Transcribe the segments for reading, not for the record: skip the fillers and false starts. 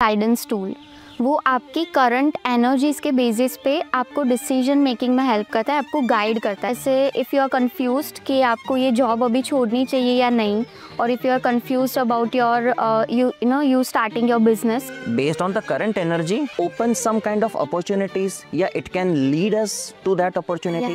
Guidance tool वो आपकी current energies के बेसिस पे आपको डिसीजन मेकिंग में हेल्प करता है, आपको गाइड करता है। जैसे इफ़ यू आर कंफ्यूज्ड कि आपको ये जॉब अभी छोड़नी चाहिए या नहीं, और if you are confused about your you starting your business, based on the current energy open some kind of opportunities, yeah, it can lead us to that opportunity.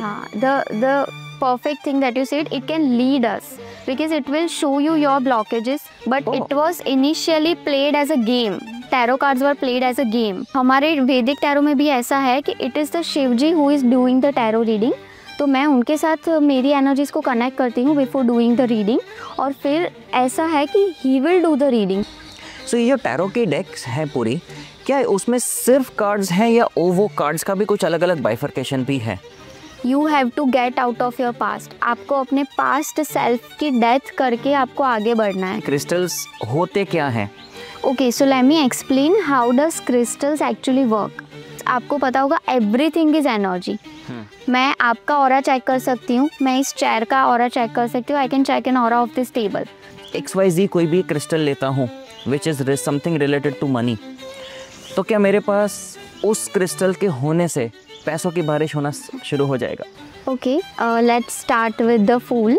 the perfect thing that you said, it can lead us because it will show you your blockages, but it was initially played as a game. Tarot cards were played as a game. हमारे वैदिक tarot में भी ऐसा है कि it is the Shiv ji who is doing the tarot reading, तो मैं उनके साथ मेरी एनर्जीज को कनेक्ट करती हूँ बिफोर डूइंग द रीडिंग, और फिर ऐसा है कि he will do the reading. So ये जो टैरो की डेक्स है पूरी, क्या उसमें सिर्फ कार्ड्स हैं या वो कार्ड्स का भी कुछ अलग अलग बाइफर्केशन भी है? You have to get out of your past. आपको अपने पास्ट सेल्फ की डेथ करके आपको आगे बढ़ना है। क्रिस्टल्स होते क्या हैं? Okay, so let me explain how does crystals actually work. आपको पता होगा एवरीथिंग इज एनर्जी। मैं आपका ऑरा चेक कर सकती हूँ, मैं इस चेयर का ऑरा चेक कर सकती हूँ, I can check an aura of this table. XYZ कोई भी क्रिस्टल लेता हूँ which is something related to money, तो क्या मेरे पास उस क्रिस्टल के होने से पैसों की बारिश होना शुरू हो जाएगा? Okay, let's start with the fool.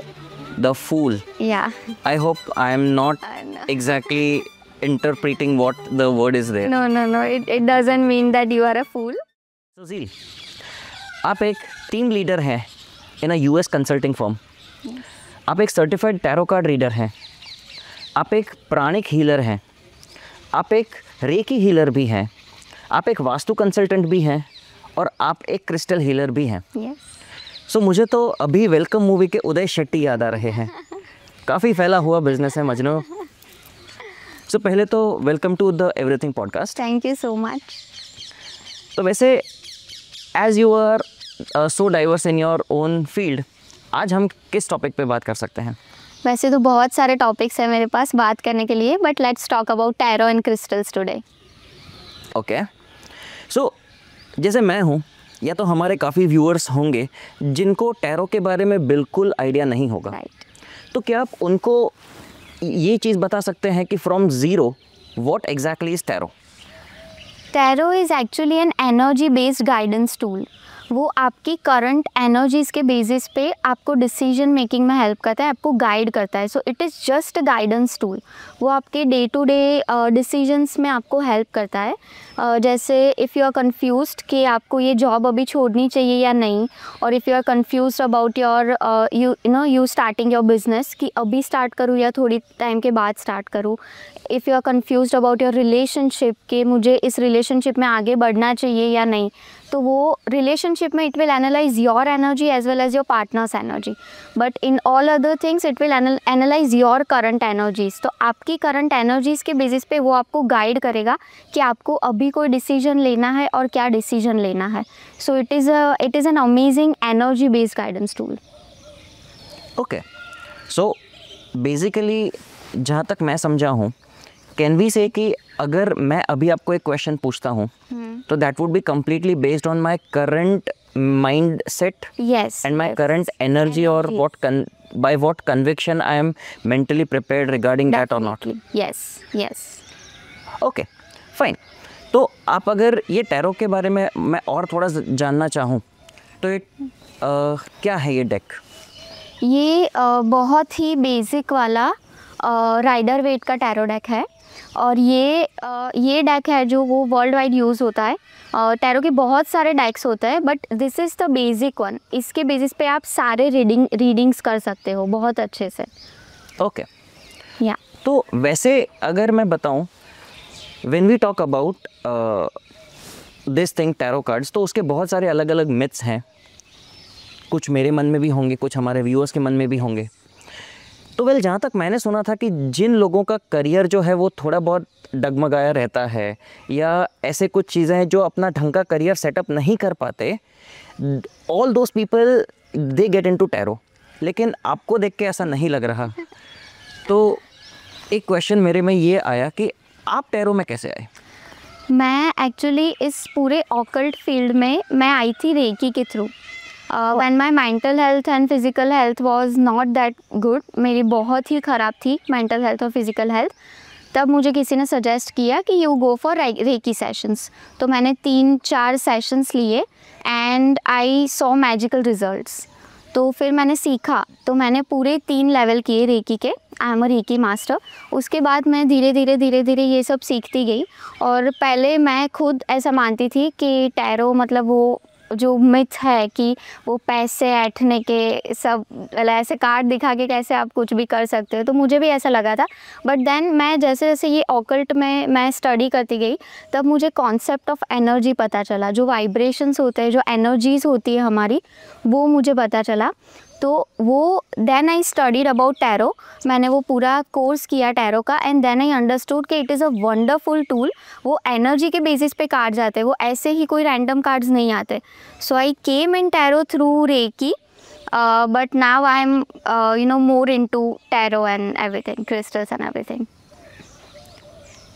The fool, yeah I hope I am not exactly interpreting what the word is there. No, it doesn't mean that you are a fool. So Zeel, आप एक team leader हैं इन अ US consulting firm. आप एक certified tarot card reader हैं, आप एक प्राणिक healer हैं, आप एक रेकी हीलर भी हैं, आप एक वास्तु कंसल्टेंट भी हैं, और आप एक क्रिस्टल हीलर भी हैं। सो मुझे तो अभी वेलकम मूवी के उदय शेट्टी याद आ रहे हैं। काफ़ी फैला हुआ बिजनेस है मजनू। सो पहले तो welcome to the everything podcast. Thank you so much. तो वैसे as you are so diverse in your own field, आज हम किस टॉपिक पे बात कर सकते हैं? वैसे तो बहुत सारे टॉपिक्स हैं मेरे पास बात करने के लिए, but let's talk about tarot and crystals today. Okay, so जैसे मैं हूँ, या तो हमारे काफ़ी व्यूअर्स होंगे जिनको टैरो के बारे में बिल्कुल आइडिया नहीं होगा। तो क्या आप उनको ये चीज़ बता सकते हैं कि from zero what exactly is tarot? Tarot is actually an energy based guidance tool. वो आपकी करंट एनर्जीज के बेसिस पे आपको डिसीजन मेकिंग में हेल्प करता है, आपको गाइड करता है। So it is just a guidance tool. वो आपके डे टू डे डिसीजंस में आपको हेल्प करता है। जैसे इफ़ यू आर कंफ्यूज्ड कि आपको ये जॉब अभी छोड़नी चाहिए या नहीं, और if you are confused about your you starting your business कि अभी स्टार्ट करूँ या थोड़ी टाइम के बाद स्टार्ट करूँ, if you are confused about your relationship कि मुझे इस रिलेशनशिप में आगे बढ़ना चाहिए या नहीं, तो वो रिलेशनशिप में it will analyse your energy as well as your partner's energy, but in all other things it will analyse your current energies. तो आपकी करंट एनर्जीज के बेसिस पे वो आपको गाइड करेगा कि आपको अभी कोई डिसीजन लेना है और क्या डिसीजन लेना है। So it is an amazing energy based guidance tool. Okay, so basically जहाँ तक मैं समझा हूँ, कैन वी से कि अगर मैं अभी आपको एक क्वेश्चन पूछता हूँ तो that would be completely based on my current mind set and my current energy, और by what conviction I am mentally prepared regarding that or not? Yes. Okay, fine. तो आप अगर ये टैरो के बारे में मैं और थोड़ा जानना चाहूँ तो ये क्या है ये डेक? ये बहुत ही बेसिक वाला राइडर वेट का टैरो डेक है, और ये डेक है जो वो वर्ल्ड वाइड यूज़ होता है। टैरो के बहुत सारे डेक्स होते हैं, but this is the basic one. इसके बेसिस पे आप सारे रीडिंग्स कर सकते हो बहुत अच्छे से। ओके, या तो वैसे अगर मैं बताऊं, when we talk about this thing tarot cards, तो उसके बहुत सारे अलग अलग मिथ्स हैं। कुछ मेरे मन में भी होंगे, कुछ हमारे व्यूअर्स के मन में भी होंगे। तो वेल, जहाँ तक मैंने सुना था कि जिन लोगों का करियर जो है वो थोड़ा बहुत डगमगाया रहता है, या ऐसे कुछ चीज़ें हैं जो अपना ढंग का करियर सेटअप नहीं कर पाते, all those people they get into tarot. लेकिन आपको देख के ऐसा नहीं लग रहा। तो एक क्वेश्चन मेरे में ये आया कि आप टैरो में कैसे आए? मैं एक्चुअली इस पूरे ऑकल्ट फील्ड में मैं आई थी रेकी के through. when my mental health and physical health was not that good, मेरी बहुत ही ख़राब थी mental health और physical health, तब मुझे किसी ने सजेस्ट किया कि you go for reiki sessions. तो मैंने 3-4 सेशंस लिए and I saw magical results. तो फिर मैंने सीखा, तो मैंने पूरे 3 लेवल किए रेकी के, I am a reiki master. उसके बाद मैं धीरे धीरे ये सब सीखती गई। और पहले मैं खुद ऐसा मानती थी कि टैरो मतलब वो जो मिथ है कि वो पैसे ऐंठने के सब ऐसे कार्ड दिखा के कैसे आप कुछ भी कर सकते हो, तो मुझे भी ऐसा लगा था। बट देन मैं जैसे जैसे ये ऑकल्ट में मैं स्टडी करती गई, तब मुझे कॉन्सेप्ट ऑफ एनर्जी पता चला। जो वाइब्रेशंस होते हैं, जो एनर्जीज़ होती है हमारी, वो मुझे पता चला। तो वो then I studied about tarot. मैंने वो पूरा कोर्स किया टैरो का एंड देन आई अंडरस्टूड कि it is a wonderful tool. वो एनर्जी के बेसिस पे कार्ड्स आते हैं, वो ऐसे ही कोई रैंडम कार्ड्स नहीं आते। So I came in tarot through reiki, but now I am more into tarot and everything, crystals and everything.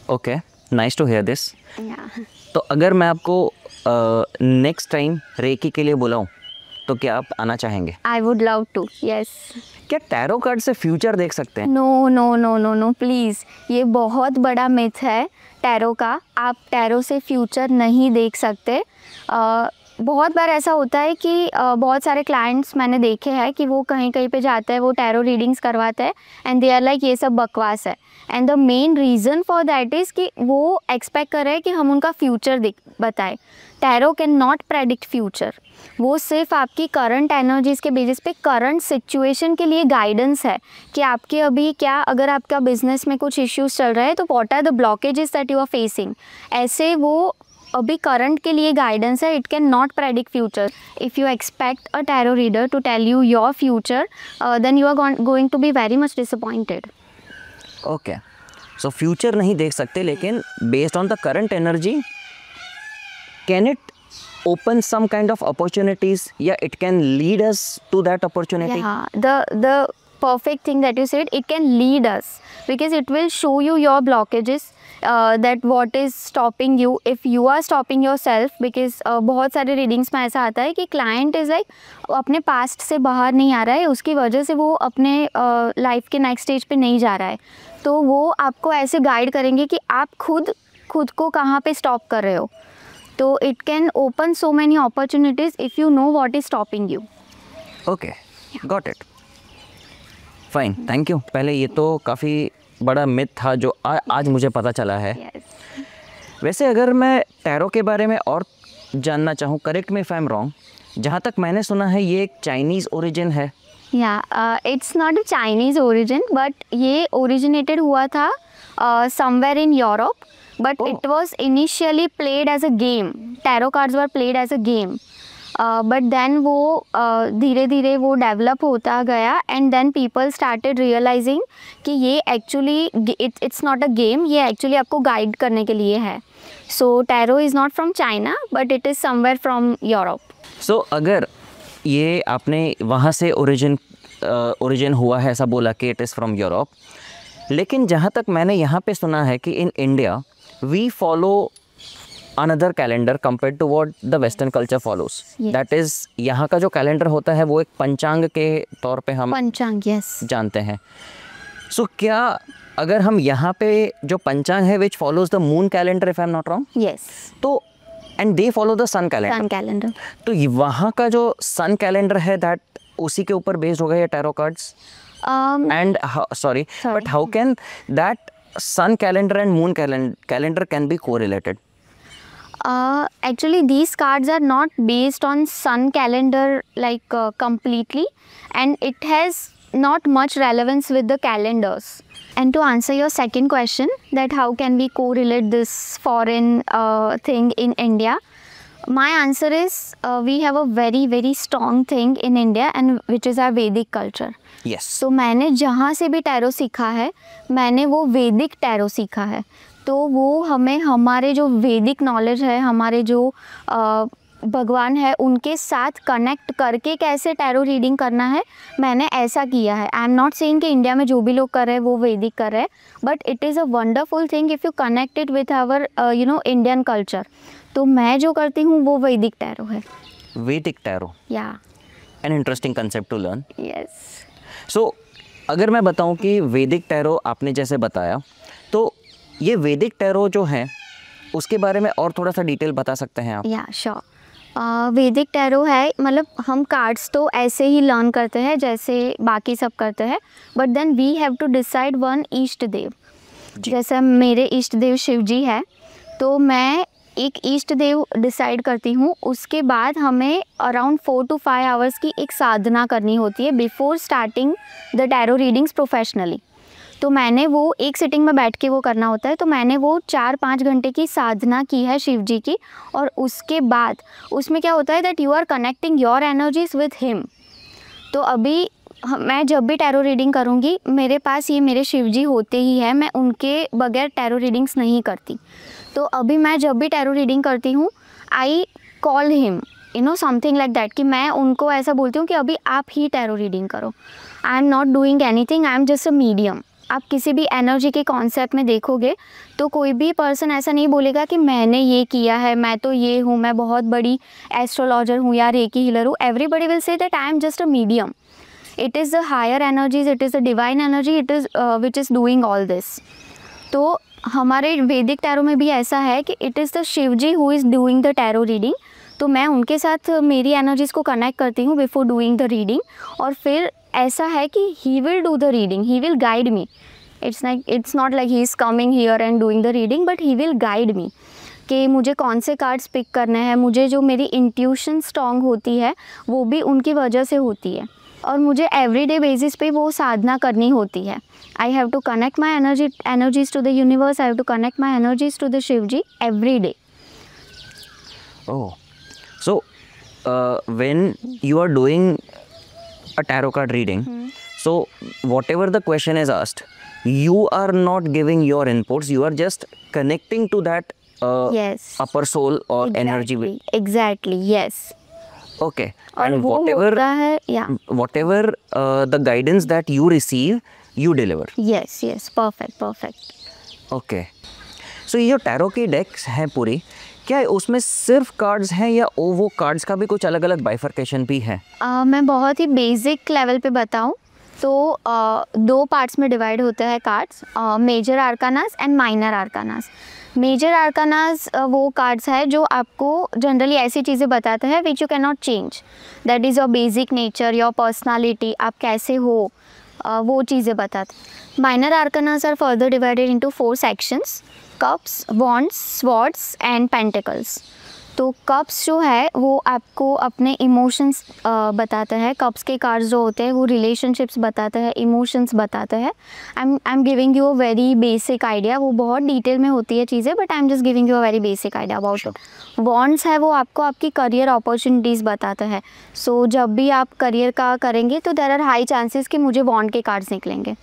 Okay, nice to hear this. तो अगर मैं आपको नेक्स्ट टाइम रेकी के लिए बुलाऊं तो क्या आप आना चाहेंगे? I would love to, yes. क्या टैरो कार्ड से फ्यूचर देख सकते हैं? No no no no no please, ये बहुत बड़ा मिथ है टैरो का। आप टैरो से फ्यूचर नहीं देख सकते। बहुत बार ऐसा होता है कि बहुत सारे क्लाइंट्स मैंने देखे हैं कि वो कहीं कहीं पे जाते हैं, वो टैरो रीडिंग्स करवाते हैं एंड दे आर लाइक ये सब बकवास है। And the main reason for that is कि वो एक्सपेक्ट कर रहे हैं कि हम उनका फ्यूचर बताएं। Tarot can not predict future. वो सिर्फ आपकी करंट एनर्जीज़ के बेसिस पे करंट सिचुएशन के लिए गाइडेंस है कि आपके अभी क्या, अगर आपका बिजनेस में कुछ इश्यूज़ चल रहे हैं तो what are the blockages that you are facing. ऐसे वो अभी करंट के लिए गाइडेंस है। It can not predict future. If you expect a tarot reader to tell you your future, then you are going to be very much disappointed. Okay, so future नहीं देख सकते, लेकिन based on the current energy can it open some kind of opportunities? Yeah, it can lead us to that opportunity. Yeah, the perfect thing that you said, it can lead us because it will show you your blockages, that what is stopping you if you are stopping yourself. Because बहुत सारे readings में ऐसा आता है कि client is like अपने past से बाहर नहीं आ रहा है, उसकी वजह से वो अपने लाइफ के नेक्स्ट स्टेज पे नहीं जा रहा है। तो वो आपको ऐसे गाइड करेंगे कि आप खुद को कहाँ पे स्टॉप कर रहे हो। तो it can open so many opportunities if you know what is stopping you. Okay, got it, fine, thank you. पहले ये तो काफ़ी बड़ा मिथ था जो आज मुझे पता चला है। वैसे अगर मैं टैरो के बारे में और जानना चाहूँ, correct me if I am wrong, जहाँ तक मैंने सुना है ये एक चाइनीज़ ओरिजिन है। It's not a Chinese origin, but ये ओरिजिनेटेड हुआ था somewhere in Europe. But it was initially played as a game. Tarot cards were played as a game. But then वो धीरे धीरे वो डेवलप होता गया and then people started realizing कि ये actually it's not a game, ये actually आपको गाइड करने के लिए है. So tarot is not from China, but it is somewhere from Europe. So अगर ये आपने वहाँ से ओरिजिन हुआ है ऐसा बोला कि it is from Europe, लेकिन जहाँ तक मैंने यहाँ पे सुना है कि in India we follow another calendar compared to what the western culture follows. Yes. That is, यहाँ का जो कैलेंडर होता है वो एक पंचांग के तौर पे हम yes. जानते हैं. So क्या अगर हम यहाँ पे जो पंचांग है which follows the moon calendar if I'm not wrong? Yes. तो and they follow the sun calendar. Sun calendar. तो वहाँ का जो sun calendar है that उसी के ऊपर बेस्ड हो गया ये tarot cards. And sorry, but how can that sun calendar and moon calendar can be correlated? Actually these cards are not based on sun calendar like completely, and it has not much relevance with the calendars. And to answer your second question, that how can we correlate this foreign thing in India, my answer is we have a very strong thing in India, and which is our Vedic culture. Yes. So मैंने जहाँ से भी tarot सीखा है, मैंने वो वैदिक tarot सीखा है. तो वो हमें हमारे जो वैदिक नॉलेज है, हमारे जो भगवान है, उनके साथ कनेक्ट करके कैसे टैरो रीडिंग करना है, मैंने ऐसा किया है. आई एम नॉट सेइंग कि इंडिया में जो भी लोग कर रहे हैं वो वैदिक कर रहे हैं, but it is a wonderful thing if you connect it with our Indian culture. तो मैं जो करती हूँ वो वैदिक टैरो है. Vedic tarot, yeah an interesting concept to learn. Yes. So अगर मैं बताऊं कि वैदिक टैरो आपने जैसे बताया, तो ये वैदिक टैरो जो है उसके बारे में और थोड़ा सा डिटेल बता सकते हैं आप? या श्योर। वैदिक टैरो है, मतलब हम कार्ड्स तो ऐसे ही लर्न करते हैं जैसे बाकी सब करते हैं, but then we have to decide one इष्ट देव। जैसे मेरे इष्ट देव शिव जी है, तो मैं एक इष्ट देव डिसाइड करती हूँ। उसके बाद हमें अराउंड 4 to 5 आवर्स की एक साधना करनी होती है before starting the tarot readings professionally. तो मैंने वो एक सिटिंग में बैठ के वो करना होता है, तो मैंने वो 4-5 घंटे की साधना की है शिव जी की। और उसके बाद उसमें क्या होता है that you are connecting your energies with him. तो अभी मैं जब भी टैरो रीडिंग करूँगी, मेरे पास ये मेरे शिव जी होते ही है, मैं उनके बगैर टैरो रीडिंग्स नहीं करती। तो अभी मैं जब भी टैरो रीडिंग करती हूँ, I call him, you know something like that, कि मैं उनको ऐसा बोलती हूँ कि अभी आप ही टैरो रीडिंग करो। आई am not doing anything, I am just a medium. आप किसी भी एनर्जी के कॉन्सेप्ट में देखोगे तो कोई भी पर्सन ऐसा नहीं बोलेगा कि मैंने ये किया है, मैं तो ये हूँ, मैं बहुत बड़ी एस्ट्रोलॉजर हूँ या रेकी हीलर हूँ। Everybody will say that I am just a medium. It is the higher energies, it is the divine energy, it is which is doing all this. तो हमारे वैदिक टैरो में भी ऐसा है कि it is the Shiv ji who is doing the tarot reading. तो मैं उनके साथ मेरी एनर्जीज़ को कनेक्ट करती हूँ बिफोर डूइंग द रीडिंग, और फिर ऐसा है कि he will do the reading, he will guide me. It's not like he is coming here and doing the reading, but he will guide me कि मुझे कौन से कार्ड्स पिक करने हैं। मुझे जो मेरी इंट्यूशन स्ट्रॉन्ग होती है वो भी उनकी वजह से होती है, और मुझे एवरीडे बेसिस पे वो साधना करनी होती है। I have to connect my energies to the universe, I have to connect my energies to the Shiv ji every day. Oh, so when you are doing a tarot card reading, so whatever the question is asked, you are not giving your inputs, you are just connecting to that Yes. upper soul or energy. Exactly, yes. Okay, और and वो होता है, whatever the guidance that you receive, you deliver. yes, perfect. Okay, so ये जो tarot की डेक्स है पूरी, क्या उसमें सिर्फ कार्ड्स हैं या वो कार्ड्स का भी कुछ अलग अलग बाइफर्केशन भी है? मैं बहुत ही बेसिक लेवल पे बताऊँ तो 2 पार्ट्स में डिवाइड होते हैं cards, major arcanas and minor arcanas. Major arcanas वो कार्ड्स है जो आपको जनरली ऐसी चीज़ें बताते हैं which you can not change, that is your basic nature, your personality, आप कैसे हो, वो चीज़ें बताते। Minor arcanas are further divided into 4 sections, cups, wands, swords and pentacles. तो कप्स जो है वो आपको अपने इमोशंस बताते हैं। कप्स के कार्ड्स जो होते हैं वो रिलेशनशिप्स बताते हैं, इमोशंस बताते हैं। I am giving you a very basic idea, वो बहुत डिटेल में होती है चीज़ें, but I am just giving you a very basic idea about it. Wands है वो आपको आपकी करियर अपॉर्चुनिटीज़ बताते हैं। सो जब भी आप करियर का करेंगे तो देयर आर हाई चांसेस कि मुझे वॉन्ड के कार्ड्स निकलेंगे,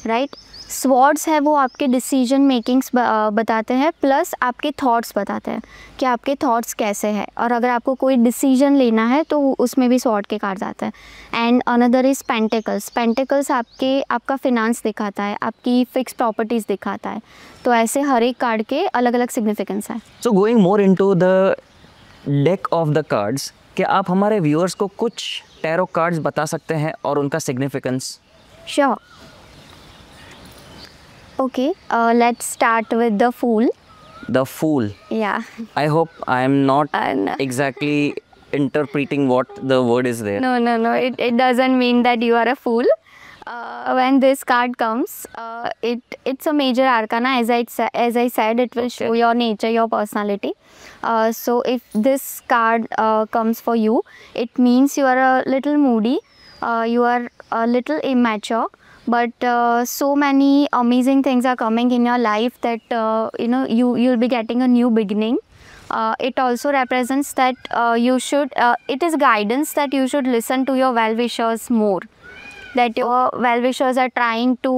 राइट। स्वॉर्ड्स है वो आपके डिसीजन मेकिंग्स बताते हैं, प्लस आपके थॉट्स बताते हैं कि आपके थॉट्स कैसे हैं, और अगर आपको कोई डिसीजन लेना है तो उसमें भी स्वॉर्ड के कार्ड्स आते हैं। And another is pentacles. Pentacles आपका फिनांस दिखाता है, आपकी फिक्स प्रॉपर्टीज़ दिखाता है। तो ऐसे हर एक कार्ड के अलग अलग सिग्निफिकेंस है। So going more into the deck of the cards, क्या आप हमारे व्यूअर्स को कुछ टैरो कार्ड्स बता सकते हैं और उनका significance? Sure. Okay, let's start with the Fool. The Fool. Yeah. I hope I am not exactly interpreting what the word is there. No. It doesn't mean that you are a fool. When this card comes, it's a major arcana. As I said, it will show your nature, your personality. So if this card comes for you, it means you are a little moody. You are a little immature. But so many amazing things are coming in your life that you'll be getting a new beginning. It also represents that you should it is guidance that you should listen to your well-wishers more, that your well-wishers are trying to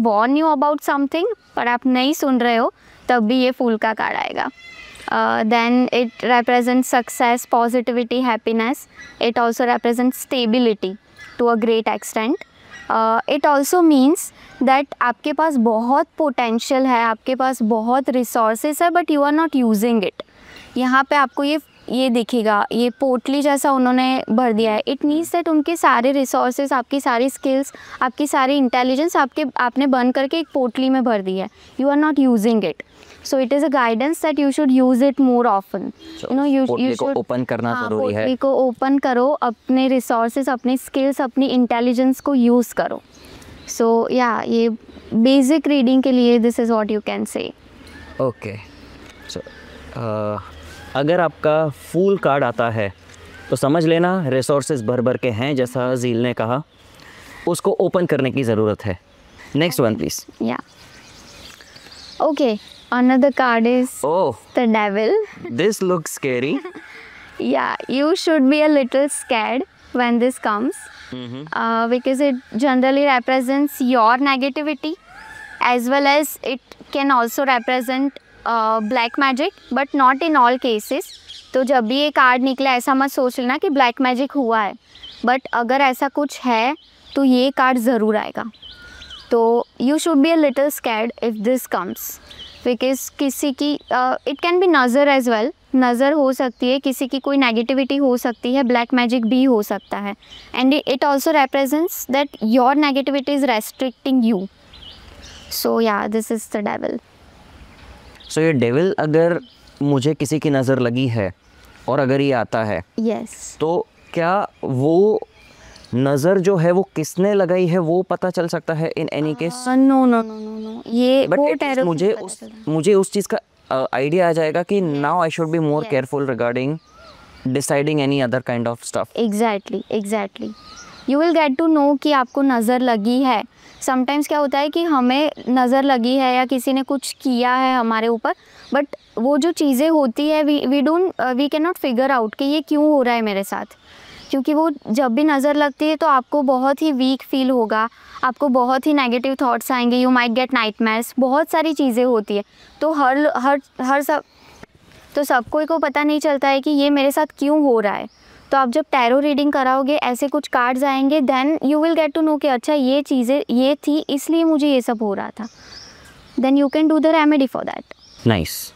warn you about something, पर आप नहीं सुन रहे हो, तब भी ये फूल का card आएगा। Then it represents success, positivity, happiness. It also represents stability to a great extent. It also means that आपके पास बहुत पोटेंशियल है, आपके पास बहुत रिसोर्सेज है, but you are not using it. यहाँ पे आपको ये दिखेगा, ये पोटली जैसा उन्होंने भर दिया है, इट मीन्स दैट उनके सारे रिसोर्सेज, आपकी सारी स्किल्स, आपकी सारी इंटेलिजेंस आपने बंद करके एक पोटली में भर दी है. You are not using it. So it is a guidance that you should use it more often. You पोटली को should ओपन करना जरूरी है. पोटली को ओपन करो, अपने रिसोर्सेज, अपनी स्किल्स, अपनी इंटेलिजेंस को यूज़ करो. So yeah, ये बेसिक रीडिंग के लिए this is what you can say. Okay. So अगर आपका फूल कार्ड आता है तो समझ लेना रिसोर्सेज भर भर के हैं, जैसा झील ने कहा. उसको ओपन करने की ज़रूरत है. Next one please. या okay. Another card is the devil. This looks scary. Yeah, you should be a little scared when this comes, because it generally represents your negativity, as well as it can also represent black magic, but not in all cases. तो जब भी ये card निकला ऐसा मत सोच लेना कि ब्लैक मैजिक हुआ है, बट अगर ऐसा कुछ है तो ये कार्ड ज़रूर आएगा. तो you should be a little scared if this comes. Because किसी की इट कैन बी नज़र एज वेल, नज़र हो सकती है, किसी की कोई नेगेटिविटी हो सकती है, ब्लैक मैजिक भी हो सकता है. And it also represents that your negativity is restricting you. So yeah this is the devil. So ये डेविल अगर मुझे किसी की नज़र लगी है और अगर ये आता है, yes. तो क्या वो नज़र जो है वो किसने लगाई है वो पता चल सकता है in any case? No no no no no. ये बट मुझे उस चीज़ का आइडिया आ जाएगा कि now I should be more careful regarding deciding any other kind of stuff. Exactly. You will get to know कि आपको नज़र लगी है. समटाइम्स क्या होता है कि हमें नज़र लगी है या किसी ने कुछ किया है हमारे ऊपर, बट वो जो चीज़ें होती है we can not figure out कि ये क्यों हो रहा है मेरे साथ. क्योंकि वो जब भी नज़र लगती है तो आपको बहुत ही वीक फील होगा, आपको बहुत ही नेगेटिव थॉट्स आएंगे, यू माइट गेट नाइटमेयर्स, बहुत सारी चीज़ें होती है. तो सबको को पता नहीं चलता है कि ये मेरे साथ क्यों हो रहा है. तो आप जब टैरो रीडिंग कराओगे, ऐसे कुछ कार्ड्स आएंगे, then you will get to know कि अच्छा ये चीज़ें ये थी, इसलिए मुझे ये सब हो रहा था. Then you can do the remedy for that. Nice.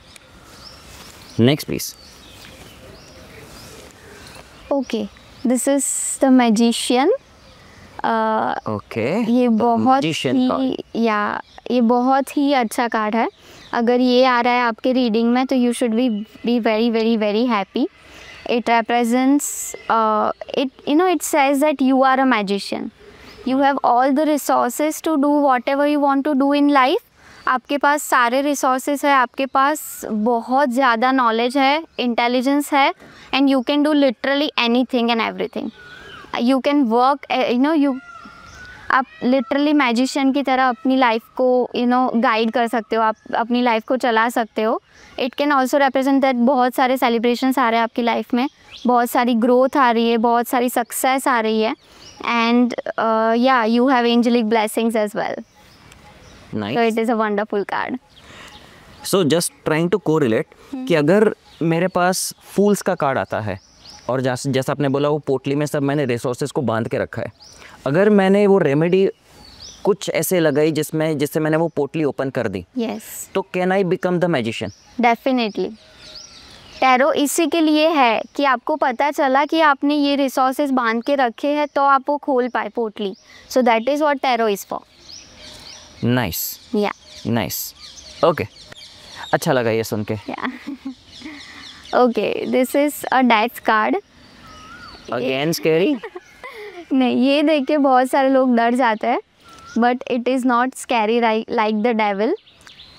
Next please. Okay. This is the magician. Okay. ये बहुत ही अच्छा कार्ड है. अगर ये आ रहा है आपके रीडिंग में तो you should be very very very happy. It represents it says that you are a magician. You have all the resources to do whatever you want to do in life. आपके पास सारे resources है, आपके पास बहुत ज़्यादा knowledge है, intelligence है, and you can do literally anything and everything. You can work, आप literally magician की तरह अपनी लाइफ को गाइड कर सकते हो, आप अपनी लाइफ को चला सकते हो. It can also represent that बहुत सारे सेलिब्रेशंस आ रहे हैं आपकी लाइफ में, बहुत सारी ग्रोथ आ रही है, बहुत सारी सक्सेस आ रही है, एंड या you have angelic blessings as well. Nice. So it is a wonderful card. So just trying to correlate कि अगर मेरे पास फूल्स का कार्ड आता है और जैसा आपने बोला वो पोटली में सब मैंने रिसोर्सेज को बांध के रखा है, अगर मैंने वो रेमेडी कुछ ऐसे लगाई जिससे मैंने वो पोटली ओपन कर दी, yes. तो can I become the magician? Definitely. Tarot इसी के लिए है कि आपको पता चला कि आपने ये रिसोर्सेज बांध के रखे हैं तो आप वो खोल पाए पोटली. So that is what tarot is for. Nice. या नाइस. ओके. अच्छा लगा ये सुन के. Okay. This is a death card. Again scary. नहीं, ये देख के बहुत सारे लोग डर जाते हैं, but it is not scary like the devil.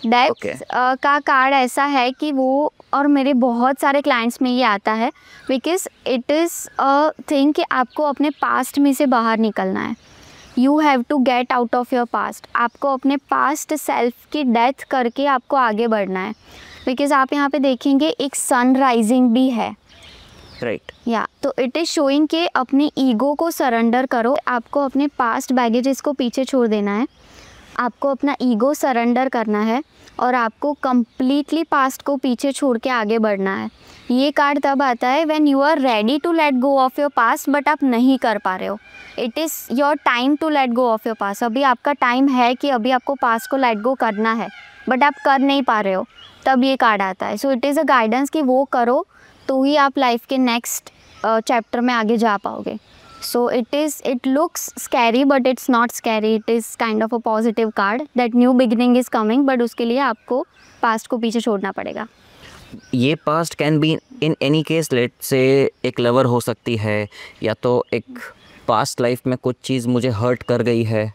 Death का कार्ड ऐसा है कि वो, और मेरे बहुत सारे क्लाइंट्स में ये आता है, because it is a thing कि आपको अपने पास्ट में से बाहर निकलना है. You have to get out of your past. आपको अपने पास्ट सेल्फ की डेथ करके आपको आगे बढ़ना है. बिकॉज आप यहाँ पे देखेंगे एक सन राइजिंग भी है, राइट. या तो इट इज़ शोइंग कि अपने ईगो को सरेंडर करो. आपको अपने पास्ट बैगेजेस को पीछे छोड़ देना है, आपको अपना ईगो सरेंडर करना है, और आपको कम्प्लीटली पास्ट को पीछे छोड़ के आगे बढ़ना है. ये कार्ड तब आता है when you are ready to let go of your past, but आप नहीं कर पा रहे हो. It is your time to let go of your past. अभी आपका टाइम है कि अभी आपको पास्ट को लेट गो करना है, बट आप कर नहीं पा रहे हो. तब ये कार्ड आता है. So it is a guidance कि वो करो तो ही आप लाइफ के नेक्स्ट चैप्टर में आगे जा पाओगे. So it looks scary but it's not scary. It is kind of a positive card that new beginning is coming, but उसके लिए आपको पास्ट को पीछे छोड़ना पड़ेगा. ये past can be in any case, let say एक लवर हो सकती है, या तो एक पास्ट लाइफ में कुछ चीज़ मुझे हर्ट कर गई है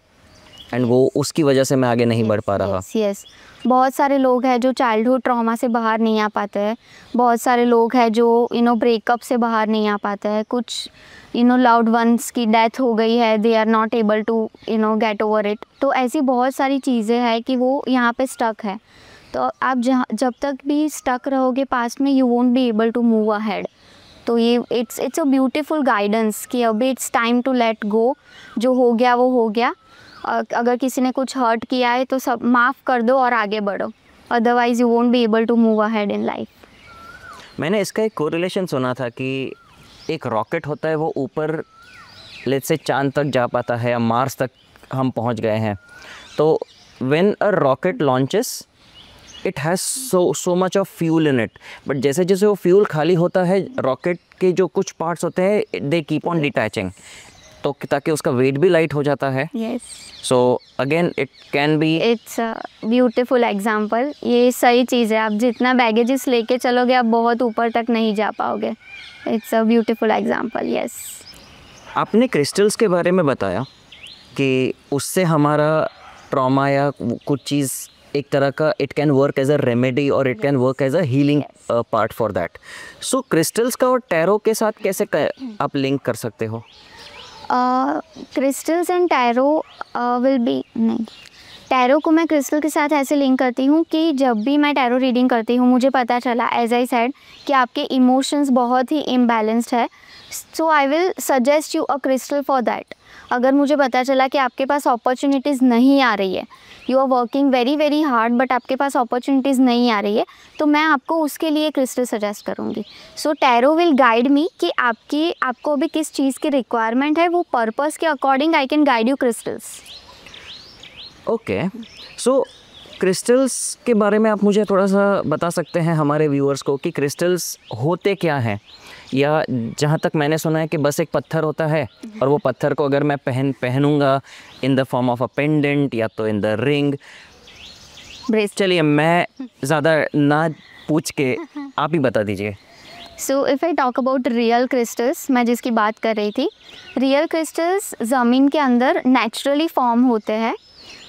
एंड वो उसकी वजह से मैं आगे नहीं बढ़ पा रहा. यस. बहुत सारे लोग हैं जो चाइल्डहुड ट्रॉमा से बाहर नहीं आ पाते हैं. बहुत सारे लोग हैं जो ब्रेकअप से बाहर नहीं आ पाते हैं. कुछ लव्ड वंस की डेथ हो गई है, they are not able to get over it. तो ऐसी बहुत सारी चीज़ें हैं कि वो यहाँ पे स्टक है. तो आप जब तक भी स्टक रहोगे पास्ट में, you won't be able to move ahead. तो ये इट्स अ ब्यूटीफुल गाइडेंस कि अभी it's time to let go. जो हो गया वो हो गया. अगर किसी ने कुछ हर्ट किया है तो सब माफ़ कर दो और आगे बढ़ो. Otherwise you won't be able to move ahead in life. मैंने इसका एक कोरिलेशन सुना था कि एक रॉकेट होता है, वो ऊपर लेट्स से चांद तक जा पाता है या मार्स तक हम पहुंच गए हैं. तो when a rocket launches it has so much of fuel in it, but जैसे जैसे वो फ्यूल खाली होता है, रॉकेट के जो कुछ पार्ट्स होते हैं दे कीप ऑन डिटैचिंग, तो ताकि उसका वेट भी लाइट हो जाता है. Yes. So again it can be, it's a beautiful example. ये सही चीज़ है. आप जितना बैगेजेस लेके चलोगे आप बहुत ऊपर तक नहीं जा पाओगे. It's a beautiful example. Yes. आपने क्रिस्टल्स के बारे में बताया कि उससे हमारा ट्रॉमा या कुछ चीज़ एक तरह का it can work as a remedy और it can work as a healing part for that. So crystals का और टैरो के साथ कैसे आप लिंक कर सकते हो? Crystals and tarot will be नहीं. टैरो को मैं क्रिस्टल के साथ ऐसे लिंक करती हूँ कि जब भी मैं टैरो रीडिंग करती हूँ मुझे पता चला, एज आई सेड, कि आपके इमोशंस बहुत ही इम्बैलेंस्ड है. So I will suggest you a crystal for that. अगर मुझे पता चला कि आपके पास अपॉर्चुनिटीज़ नहीं आ रही है, you are working very very hard but आपके पास अपॉर्चुनिटीज़ नहीं आ रही है, तो मैं आपको उसके लिए क्रिस्टल सजेस्ट करूँगी. सो टैरो विल गाइड मी कि आपको अभी किस चीज़ की रिक्वायरमेंट है. वो पर्पस के according I can guide you crystals. Okay. So crystals के बारे में आप मुझे थोड़ा सा बता सकते हैं हमारे व्यूअर्स को कि क्रिस्टल्स होते क्या हैं? या जहाँ तक मैंने सुना है कि बस एक पत्थर होता है और वो पत्थर को अगर मैं पहनूंगा in the form of a pendant या तो इन द रिंग. चलिए मैं ज़्यादा ना पूछ के आप ही बता दीजिए. So if I talk about real crystals, मैं जिसकी बात कर रही थी, रियल क्रिस्टल्स ज़मीन के अंदर नेचुरली फॉर्म होते हैं.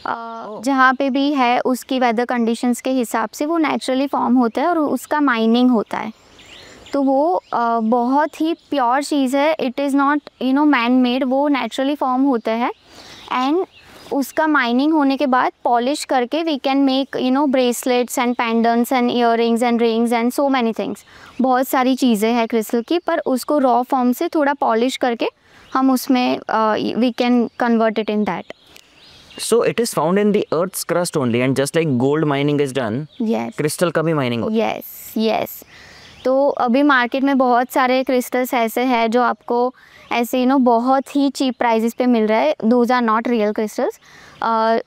जहाँ पे भी है उसकी वेदर कंडीशंस के हिसाब से वो नेचुरली फॉर्म होता है और उसका माइनिंग होता है. तो वो बहुत ही प्योर चीज़ है. It is not man made. वो नेचुरली फॉर्म होता है एंड उसका माइनिंग होने के बाद पॉलिश करके we can make bracelets and pendants and earrings and rings and so many things. बहुत सारी चीज़ें हैं क्रिस्टल की, पर उसको रॉ फॉर्म से थोड़ा पॉलिश करके हम उसमें we can convert it in that. So it is found in the earth's crust only, and just like gold mining is done, yes, crystal का भी mining होता है. yes. तो अभी मार्केट में बहुत सारे क्रिस्टल्स ऐसे हैं जो आपको ऐसे बहुत ही चीप प्राइजेस पे मिल रहा है. Those are not real crystals.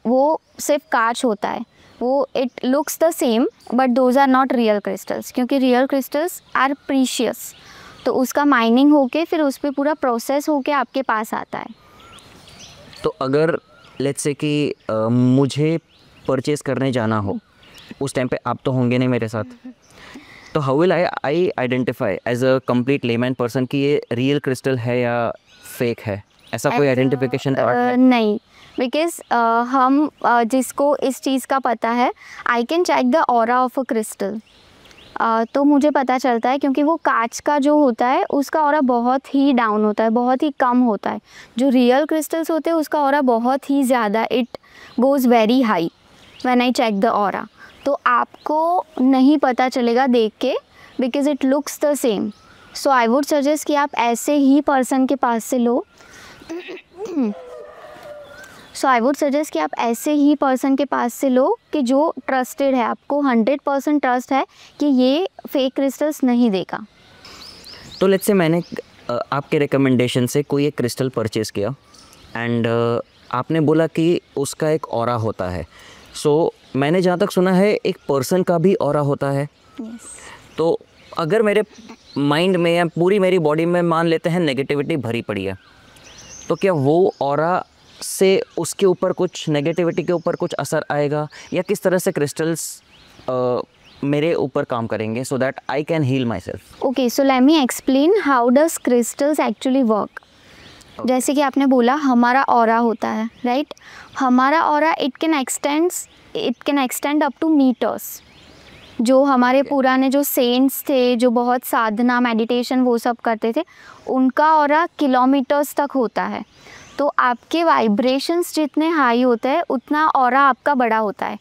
वो सिर्फ कांच होता है. वो it looks the same but those are not real crystals, क्योंकि रियल क्रिस्टल्स आर प्रीशियस. तो उसका माइनिंग होके फिर उस पर पूरा प्रोसेस होके आपके पास आता है. तो अगर लेट्स से कि मुझे परचेज़ करने जाना हो, उस टाइम पे आप तो होंगे नहीं मेरे साथ, तो how will I identify as a complete layman person कि ये रियल क्रिस्टल है या फेक है? ऐसा कोई आइडेंटिफिकेशन पार्ट है? नहीं, बिकॉज हम जिसको इस चीज़ का पता है, I can check the aura of a crystal. तो मुझे पता चलता है, क्योंकि वो कांच का जो होता है उसका ऑरा बहुत ही डाउन होता है, बहुत ही कम होता है. जो रियल क्रिस्टल्स होते हैं उसका ऑरा बहुत ही ज़्यादा, it goes very high when I check the aura. तो आपको नहीं पता चलेगा देख के, because it looks the same. So I would suggest कि आप ऐसे ही पर्सन के पास से लो. सो आई वुड सजेस्ट कि आप ऐसे ही पर्सन के पास से लो कि जो ट्रस्टेड है, आपको 100% ट्रस्ट है कि ये फेक क्रिस्टल्स नहीं देगा. तो लेट्स से मैंने आपके रिकमेंडेशन से कोई एक क्रिस्टल परचेज़ किया एंड आपने बोला कि उसका एक ऑरा होता है. सो मैंने जहाँ तक सुना है एक पर्सन का भी ऑरा होता है। yes. तो अगर मेरे माइंड में या पूरी मेरी बॉडी में मान लेते हैं नेगेटिविटी भरी पड़ी है, तो क्या वो ऑरा से उसके ऊपर कुछ नेगेटिविटी के ऊपर कुछ असर आएगा, या किस तरह से क्रिस्टल्स मेरे ऊपर काम करेंगे so that I can heal myself? Okay, so let me explain how does crystals actually work. जैसे कि आपने बोला हमारा ऑरा होता है, राइट? हमारा aura it can extend up to meters. जो हमारे पुराने जो सेंट्स थे, जो बहुत साधना मेडिटेशन वो सब करते थे, उनका ऑरा किलोमीटर्स तक होता है। तो आपके वाइब्रेशंस जितने हाई होते हैं उतना ऑरा आपका बड़ा होता है,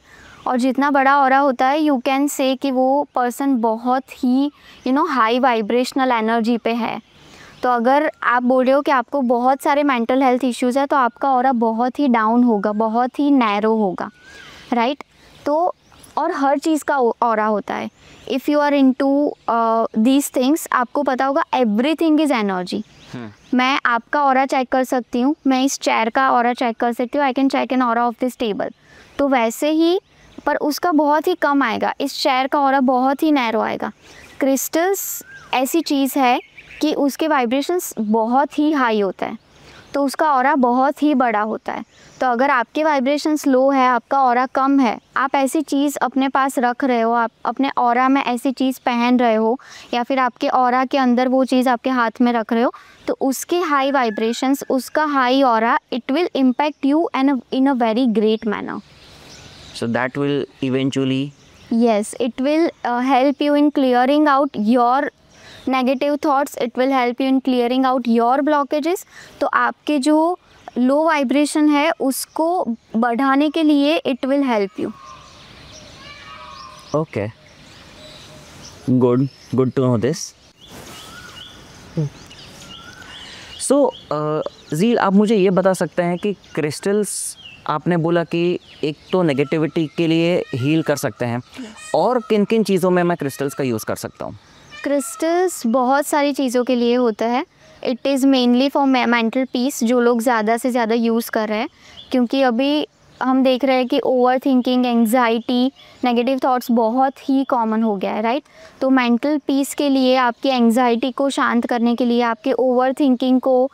और जितना बड़ा ऑरा होता है यू कैन से कि वो पर्सन बहुत ही हाई वाइब्रेशनल एनर्जी पे है। तो अगर आप बोल रहे हो कि आपको बहुत सारे मेंटल हेल्थ इश्यूज़ है, तो आपका ऑरा बहुत ही डाउन होगा, बहुत ही नैरो होगा, राइट? तो और हर चीज़ का ऑरा होता है। If you are into these things, आपको पता होगा एवरीथिंग इज़ एनर्जी। मैं आपका ऑरा चेक कर सकती हूँ, मैं इस चेयर का ऑरा चेक कर सकती हूँ, I can check an aura of this table. तो वैसे ही, पर उसका बहुत ही कम आएगा, इस चेयर का ऑरा बहुत ही नैरो आएगा। क्रिस्टल्स ऐसी चीज़ है कि उसके वाइब्रेशंस बहुत ही हाई होता है, तो उसका ऑरा बहुत ही बड़ा होता है। तो अगर आपके वाइब्रेशंस लो है, आपका ऑरा कम है, आप ऐसी चीज़ अपने पास रख रहे हो, आप अपने ऑरा में ऐसी चीज़ पहन रहे हो, या फिर आपके ऑरा के अंदर वो चीज़ आपके हाथ में रख रहे हो, तो उसके हाई वाइब्रेशंस, उसका high aura, it will impact you in a very great manner. So that will eventually... Yes, it will help you in clearing out your negative thoughts. It will help you in clearing out your blockages. तो आपके जो low vibration है उसको बढ़ाने के लिए it will help you. Okay. Good to know this. So, zeal, आप मुझे ये बता सकते हैं कि क्रिस्टल्स, आपने बोला कि एक तो नेगेटिविटी के लिए हील कर सकते हैं, और किन किन चीज़ों में मैं क्रिस्टल्स का यूज़ कर सकता हूँ? क्रिस्टल्स बहुत सारी चीज़ों के लिए होता है। It is mainly for mental peace, जो लोग ज़्यादा से ज़्यादा यूज़ कर रहे हैं, क्योंकि अभी हम देख रहे हैं कि over thinking, anxiety, negative thoughts बहुत ही कॉमन हो गया है, राइट? तो मेंटल पीस के लिए, आपकी एंग्जाइटी को शांत करने के लिए, आपके ओवर थिंकिंग को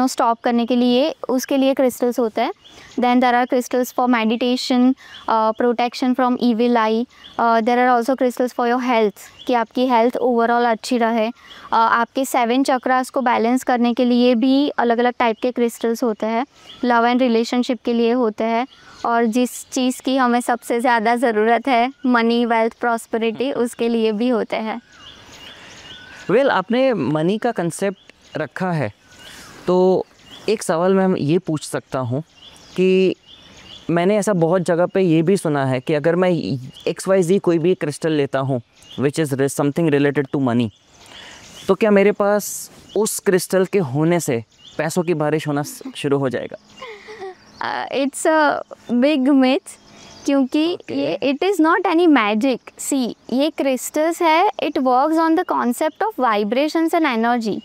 स्टॉप करने के लिए, उसके लिए क्रिस्टल्स होता है। Then there are crystals for meditation, protection from evil eye. There are also crystals for your health, कि आपकी हेल्थ ओवरऑल अच्छी रहे। आपके 7 चक्रास को बैलेंस करने के लिए भी अलग अलग टाइप के क्रिस्टल्स होते हैं। लव एंड रिलेशनशिप के लिए होते हैं, और जिस चीज़ की हमें सबसे ज़्यादा ज़रूरत है, मनी, वेल्थ, प्रॉस्पेरिटी, उसके लिए भी होते हैं। वेल, आपने मनी का कंसेप्ट रखा है, तो एक सवाल मैं ये पूछ सकता हूँ कि मैंने ऐसा बहुत जगह पे ये भी सुना है कि अगर मैं XYZ कोई भी क्रिस्टल लेता हूँ which is something related to money, तो क्या मेरे पास उस क्रिस्टल के होने से पैसों की बारिश होना शुरू हो जाएगा? इट्स अ बिग मिथ, क्योंकि ये it is not any magic. See, ये क्रिस्टल्स है, it works on the concept of vibrations and energy.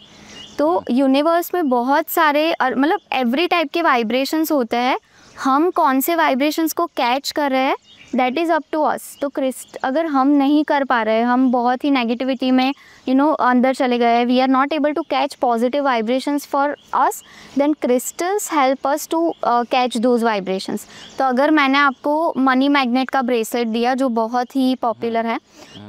तो यूनिवर्स में बहुत सारे, मतलब एवरी टाइप के वाइब्रेशंस होते हैं। हम कौन से वाइब्रेशंस को कैच कर रहे हैं, that is up to us. तो अगर हम नहीं कर पा रहे, हम बहुत ही नेगेटिविटी में अंदर चले गए, we are not able to catch positive vibrations for us, then crystals help us to catch those vibrations. तो अगर मैंने आपको मनी मैग्नेट का ब्रेसलेट दिया, जो बहुत ही पॉपुलर है,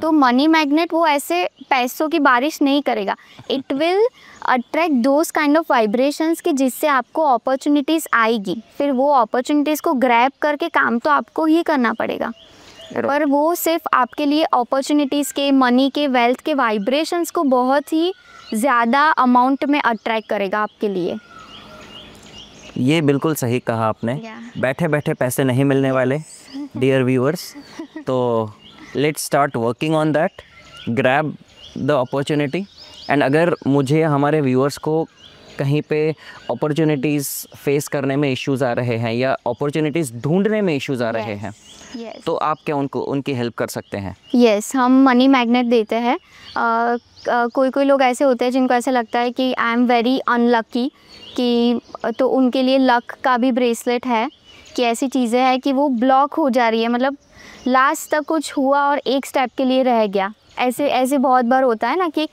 तो मनी मैग्नेट वो ऐसे पैसों की बारिश नहीं करेगा, it will attract those kind of vibrations कि जिससे आपको अपॉर्चुनिटीज़ आएगी। फिर वो अपॉर्चुनिटीज़ को ग्रैब करके काम तो आपको ही करना पड़ेगा, पर वो सिर्फ आपके लिए अपॉर्चुनिटीज़ के, मनी के, वेल्थ के वाइब्रेशंस को बहुत ही ज़्यादा अमाउंट में अट्रैक्ट करेगा आपके लिए। ये बिल्कुल सही कहा आपने। बैठे बैठे पैसे नहीं मिलने वाले डियर व्यूअर्स, तो let's start working on that, grab the opportunity. And अगर मुझे, हमारे व्यूअर्स को कहीं पे अपॉर्चुनिटीज़ फेस करने में इश्यूज़ आ रहे हैं, या अपॉर्चुनिटीज़ ढूंढने में इश्यूज़ आ रहे हैं, तो आप क्या उनकी हेल्प कर सकते हैं? यस, हम मनी मैग्नेट देते हैं। कोई लोग ऐसे होते हैं जिनको ऐसा लगता है कि आई एम वेरी अनलकी, कि तो उनके लिए लक का भी ब्रेसलेट है, कि ऐसी चीज़ें हैं कि वो ब्लॉक हो जा रही है, मतलब लास्ट तक कुछ हुआ और एक स्टेप के लिए रह गया। ऐसे ऐसे बहुत बार होता है ना कि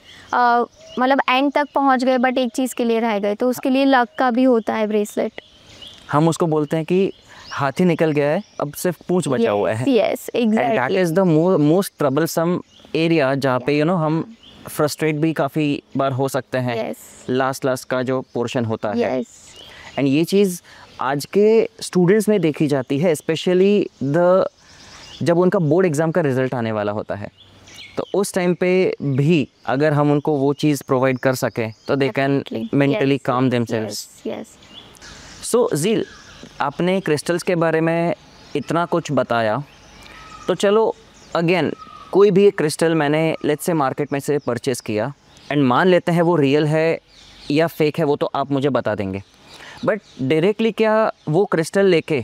मतलब एंड तक पहुंच गए बट एक चीज़ के लिए रह गए, तो उसके लिए लक का भी होता है ब्रेसलेट। हम उसको बोलते हैं कि हाथी निकल गया है, अब सिर्फ पूंछ बचा हुआ है। Yes exactly. That is the most troublesome area जहाँ पे हम फ्रस्ट्रेट भी काफ़ी बार हो सकते हैं। लास्ट का जो पोर्शन होता है, एंड ये चीज़ आज के स्टूडेंट्स में देखी जाती है, स्पेशली जब उनका बोर्ड एग्ज़ाम का रिज़ल्ट आने वाला होता है, तो उस टाइम पे भी अगर हम उनको वो चीज़ प्रोवाइड कर सकें तो दे कैन मेंटली काम देमसेल्व्स। सो ज़ील, आपने क्रिस्टल्स के बारे में इतना कुछ बताया, तो चलो अगेन कोई भी एक क्रिस्टल मैंने लेट्स से मार्केट में से परचेज़ किया एंड मान लेते हैं वो रियल है या फेक है, वो तो आप मुझे बता देंगे, बट डायरेक्टली क्या वो क्रिस्टल लेके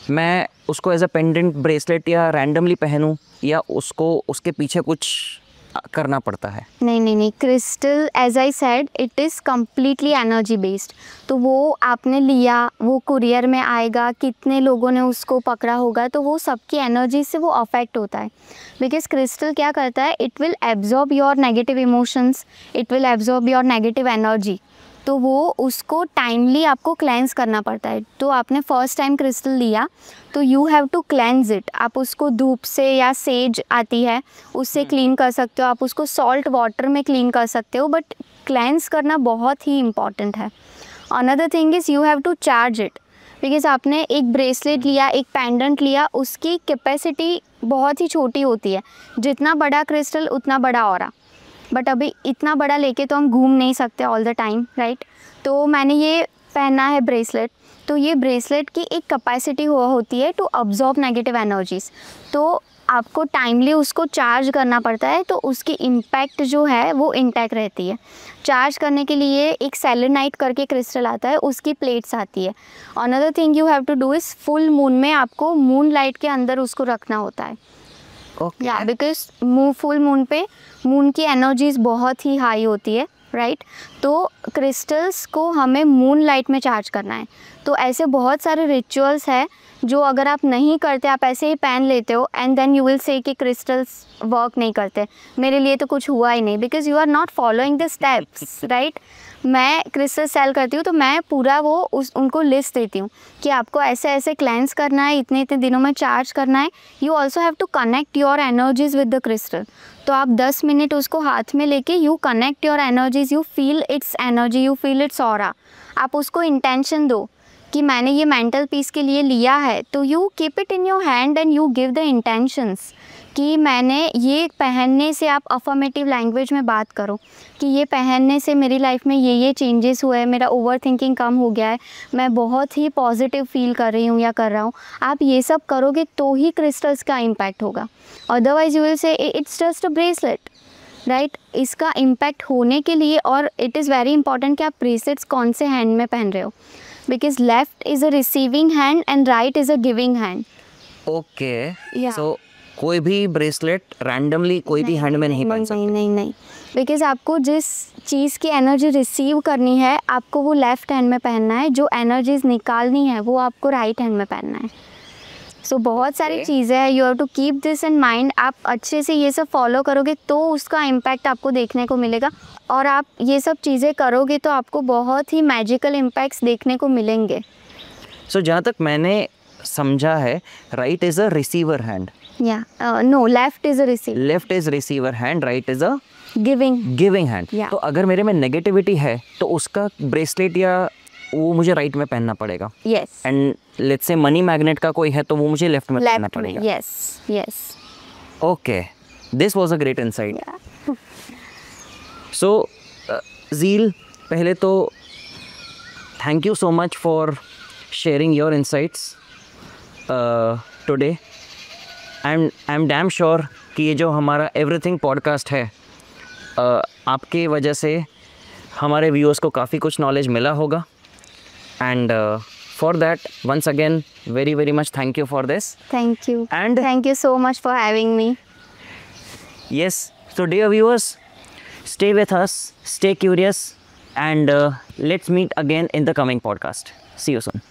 मैं उसको एज अ पेंडेंट ब्रेसलेट या रैंडमली पहनूं, या उसको उसके पीछे कुछ करना पड़ता है? नहीं, crystal as I said it is completely energy based. तो वो आपने लिया, वो कुरियर में आएगा, कितने लोगों ने उसको पकड़ा होगा, तो वो सबकी एनर्जी से वो अफेक्ट होता है। बिकॉज क्रिस्टल क्या करता है, it will absorb your negative emotions, it will absorb your negative energy, तो वो उसको टाइमली आपको क्लेंस करना पड़ता है। तो आपने फर्स्ट टाइम क्रिस्टल लिया तो you have to cleanse it. आप उसको धूप से या सेज आती है उससे क्लीन कर सकते हो, आप उसको सॉल्ट वाटर में क्लीन कर सकते हो, बट क्लेंस करना बहुत ही इम्पॉर्टेंट है। Another thing is you have to charge it, because आपने एक ब्रेसलेट लिया, एक पेंडेंट लिया, उसकी कैपेसिटी बहुत ही छोटी होती है। जितना बड़ा क्रिस्टल उतना बड़ा ऑरा, बट अभी इतना बड़ा लेके तो हम घूम नहीं सकते ऑल द टाइम, राइट। तो मैंने ये पहना है ब्रेसलेट, तो ये ब्रेसलेट की एक कैपेसिटी होती है टू अब्जॉर्ब नेगेटिव एनर्जीज़, तो आपको टाइमली उसको चार्ज करना पड़ता है, तो उसकी इम्पैक्ट जो है वो इंटैक्ट रहती है। चार्ज करने के लिए एक सेलेनाइट करके क्रिस्टल आता है, उसकी प्लेट्स आती है। Another thing you have to do is full moon में आपको मून लाइट के अंदर उसको रखना होता है। या बिकॉज फुल मून पे मून की एनर्जीज बहुत ही हाई होती है, राइट। तो क्रिस्टल्स को हमें मून लाइट में चार्ज करना है। तो ऐसे बहुत सारे रिचुअल्स है जो अगर आप नहीं करते, आप ऐसे ही पहन लेते हो and then you will say कि क्रिस्टल्स वर्क नहीं करते, मेरे लिए तो कुछ हुआ ही नहीं, because you are not following the steps, right. मैं क्रिस्टल सेल करती हूँ तो मैं पूरा वो उनको लिस्ट देती हूँ कि आपको ऐसे ऐसे क्लेंस करना है, इतने इतने दिनों में चार्ज करना है। You also have to connect your energies with the crystal. तो आप 10 मिनट उसको हाथ में लेके you connect your energies, you feel its energy, you feel its aura. आप उसको इंटेंशन दो कि मैंने ये मेंटल पीस के लिए लिया है, तो you keep it in your hand and you give the intentions कि मैंने ये पहनने से, आप अफर्मेटिव लैंग्वेज में बात करो कि ये पहनने से मेरी लाइफ में ये चेंजेस हुए हैं, मेरा ओवर थिंकिंग कम हो गया है, मैं बहुत ही पॉजिटिव फील कर रही हूँ या कर रहा हूँ। आप ये सब करोगे तो ही क्रिस्टल्स का इम्पैक्ट होगा, otherwise you will say it's just a bracelet, right. इसका इम्पैक्ट होने के लिए, और इट इज़ वेरी इंपॉर्टेंट कि आप ब्रेसलेट्स कौन से हैंड में पहन रहे हो, because left is a receiving hand and right is a giving hand. Okay, so कोई भी ब्रेसलेट रैंडमली कोई भी हैंड में नहीं पहन सकते? नहीं, बिकॉज आपको जिस चीज़ की एनर्जी रिसीव करनी है आपको वो लेफ्ट हैंड में पहनना है, जो एनर्जीज निकालनी है वो आपको राइट हैंड में पहनना है। सो बहुत सारी चीज़ें हैं, you have to keep this in mind. आप अच्छे से ये सब फॉलो करोगे तो उसका इम्पैक्ट आपको देखने को मिलेगा, और आप ये सब चीज़ें करोगे तो आपको बहुत ही मैजिकल इम्पैक्ट्स देखने को मिलेंगे। सो जहाँ तक मैंने समझा है, right is a receiver hand, no left is a receiver, left is receiver hand, right is a giving hand. तो अगर मेरे में नेगेटिविटी है तो उसका ब्रेसलेट या वो मुझे राइट में पहनना पड़ेगा। Yes. And let's say money magnet का कोई है तो वो मुझे लेफ्ट में पहनना पड़ेगा। Yes. Okay, this was a great insight. So zeal, पहले तो thank you so much for sharing your insights today. I am damn sure कि ये जो हमारा एवरीथिंग पॉडकास्ट है, आपके वजह से हमारे व्यूअर्स को काफ़ी कुछ नॉलेज मिला होगा। And for that once again very very much thank you for this. Thank you and thank you so much for having me. Yes, so dear viewers, stay with us, stay curious, and let's meet again in the coming podcast. See you soon.